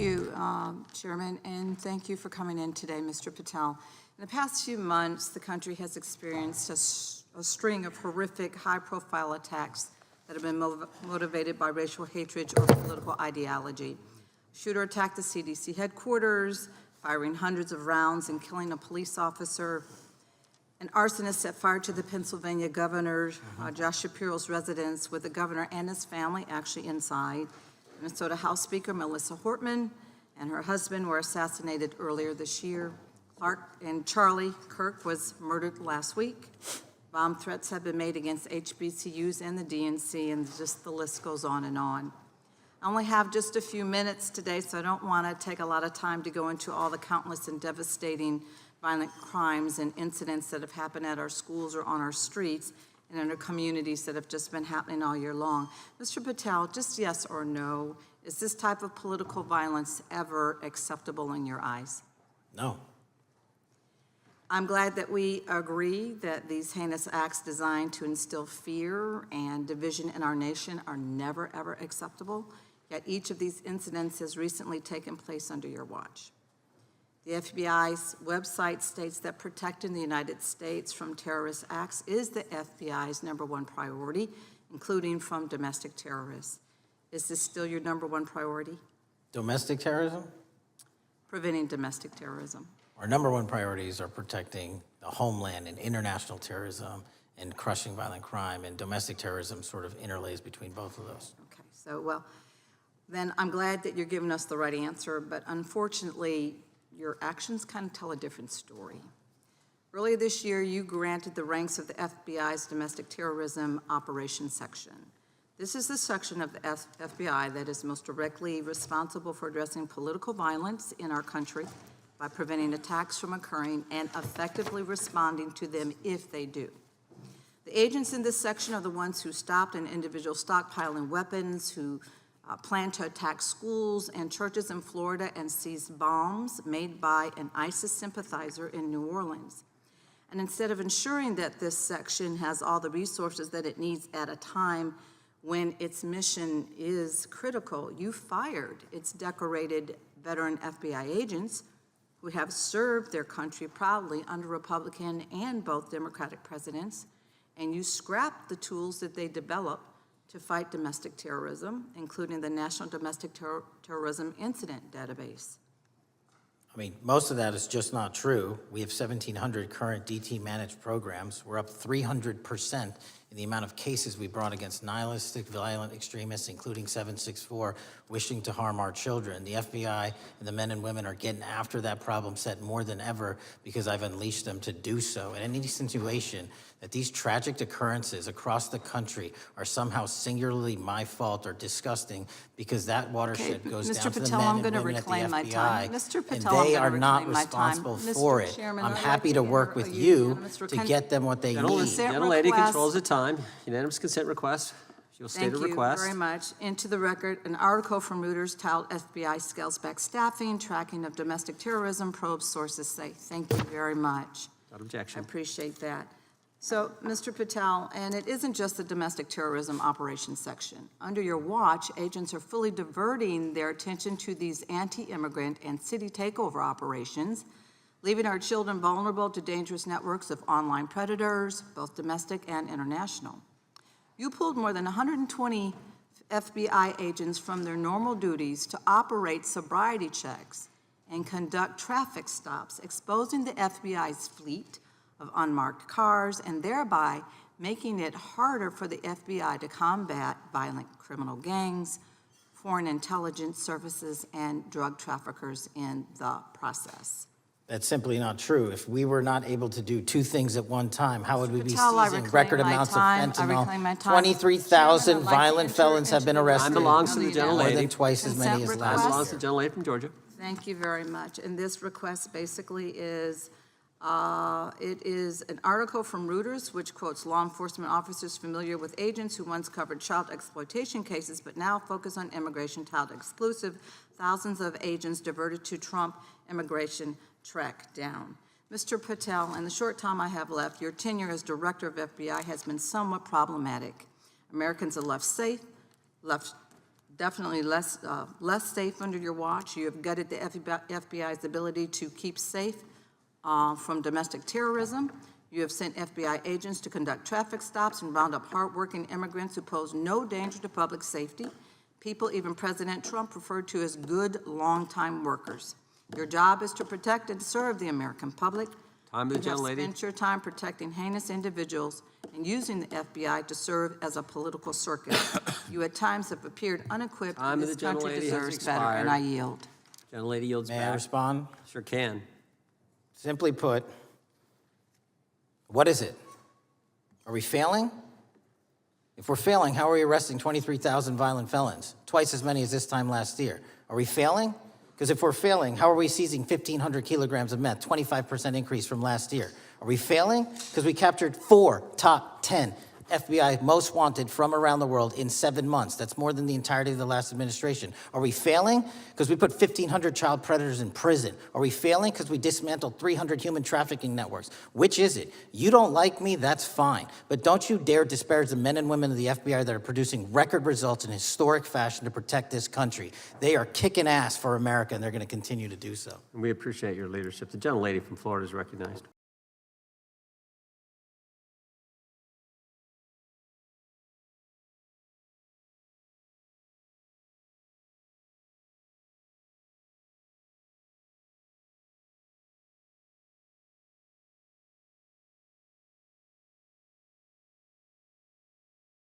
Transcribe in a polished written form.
you, Chairman, and thank you for coming in today, Mr. Patel. In the past few months, the country has experienced a string of horrific, high-profile attacks that have been motivated by racial hatred or political ideology. A shooter attacked the CDC headquarters, firing hundreds of rounds and killing a police officer. An arsonist set fire to the Pennsylvania governor, Josh Shapiro's residence, with the governor and his family actually inside. Minnesota House Speaker Melissa Hortman and her husband were assassinated earlier this year. Clark and Charlie Kirk was murdered last week. Bomb threats have been made against HBCUs and the DNC, and just the list goes on and on. I only have just a few minutes today, so I don't want to take a lot of time to go into all the countless and devastating violent crimes and incidents that have happened at our schools or on our streets and in our communities that have just been happening all year long. Mr. Patel, just yes or no, is this type of political violence ever acceptable in your eyes? No. I'm glad that we agree that these heinous acts designed to instill fear and division in our nation are never, ever acceptable, yet each of these incidents has recently taken place under your watch. The FBI's website states that protecting the United States from terrorist acts is the FBI's #1 priority, including from domestic terrorists. Is this still your #1 priority? Domestic terrorism? Preventing domestic terrorism. Our #1 priorities are protecting the homeland and international terrorism and crushing violent crime, and domestic terrorism sort of interlays between both of those. Okay, so well, then I'm glad that you're giving us the right answer, but unfortunately, your actions kind of tell a different story. Earlier this year, you granted the ranks of the FBI's Domestic Terrorism Operations Section. This is the section of the FBI that is most directly responsible for addressing political violence in our country by preventing attacks from occurring and effectively responding to them if they do. The agents in this section are the ones who stopped an individual stockpiling weapons, who planned to attack schools and churches in Florida and seized bombs made by an ISIS sympathizer in New Orleans. And instead of ensuring that this section has all the resources that it needs at a time when its mission is critical, you fired its decorated veteran FBI agents who have served their country proudly under Republican and both Democratic presidents, and you scrapped the tools that they developed to fight domestic terrorism, including the National Domestic Terrorism Incident Database. I mean, most of that is just not true. We have 1,700 current DT managed programs. We're up 300% in the amount of cases we brought against nihilistic, violent extremists, including 764, wishing to harm our children. The FBI and the men and women are getting after that problem set more than ever because I've unleashed them to do so. And any insinuation that these tragic occurrences across the country are somehow singularly my fault or disgusting because that watershed goes Mr. down to the Patel, men I'm and going to women at the reclaim my FBI, time. Mr. Patel, and they I'm are going to not reclaim my time. responsible Mr. for it. Chairman, I'm I'd happy like to to work hear with a you unanimous to consent get them what they need. Gentlelady request. controls the time. Unanimous consent request. You'll state a request. Thank you very much. Into the record, an article from Reuters titled FBI Scales Back Staffing, Tracking of Domestic Terrorism, Probes Sources Say. Thank you very much. Without I objection. appreciate that. So, Mr. Patel, and it isn't just the domestic terrorism operations section. Under your watch, agents are fully diverting their attention to these anti-immigrant and city takeover operations, leaving our children vulnerable to dangerous networks of online predators, both domestic and international. You pulled more than 120 FBI agents from their normal duties to operate sobriety checks and conduct traffic stops, exposing the FBI's fleet of unmarked cars and thereby making it harder for the FBI to combat violent criminal gangs, foreign intelligence services, and drug traffickers in the process. That's simply not true. If we were not able to do two things at one time, how would we be Patel, I seizing reclaim record my amounts of time. I reclaim my fentanyl? time. 23,000 Chairman, I'd like to violent enter felons have been into the arrested. Time belongs to the More gentlelady. than twice as many as Consent last Time belongs to year. the gentlelady from Georgia. Thank you very much. And this request basically is, it is an article from Reuters, which quotes law enforcement officers familiar with agents who once covered child exploitation cases, but now focus on immigration child exclusive. Thousands of agents diverted to Trump immigration track down. Mr. Patel, in the short time I have left, your tenure as director of FBI has been somewhat problematic. Americans are left definitely less safe under your watch. You have gutted the FBI's ability to keep safe from domestic terrorism. You have sent FBI agents to conduct traffic stops and round up hardworking immigrants who pose no danger to public safety. People even President Trump referred to as good, long-time workers. Your job is to protect and serve the American public. Time to the You have gentlelady. spent your time protecting heinous individuals and using the FBI to serve as a political circus. You at times have appeared unequipped, Time and to this the country gentlelady has deserves better, expired. and I yield. Gentlelady yields May I back. respond? Sure can. Simply put, what is it? Are we failing? If we're failing, how are we arresting 23,000 violent felons? Twice as many as this time last year. Are we failing? Because if we're failing, how are we seizing 1,500 kilograms of meth, 25% increase from last year? Are we failing? Because we captured 4 top 10 FBI most wanted from around the world in 7 months. That's more than the entirety of the last administration. Are we failing? Because we put 1,500 child predators in prison. Are we failing? Because we dismantled 300 human trafficking networks. Which is it? You don't like me, that's fine. But don't you dare disparage the men and women of the FBI that are producing record results in historic fashion to protect this country. They are kicking ass for America, and they're going to continue to do so. And we appreciate your leadership. The gentlelady from Florida is recognized.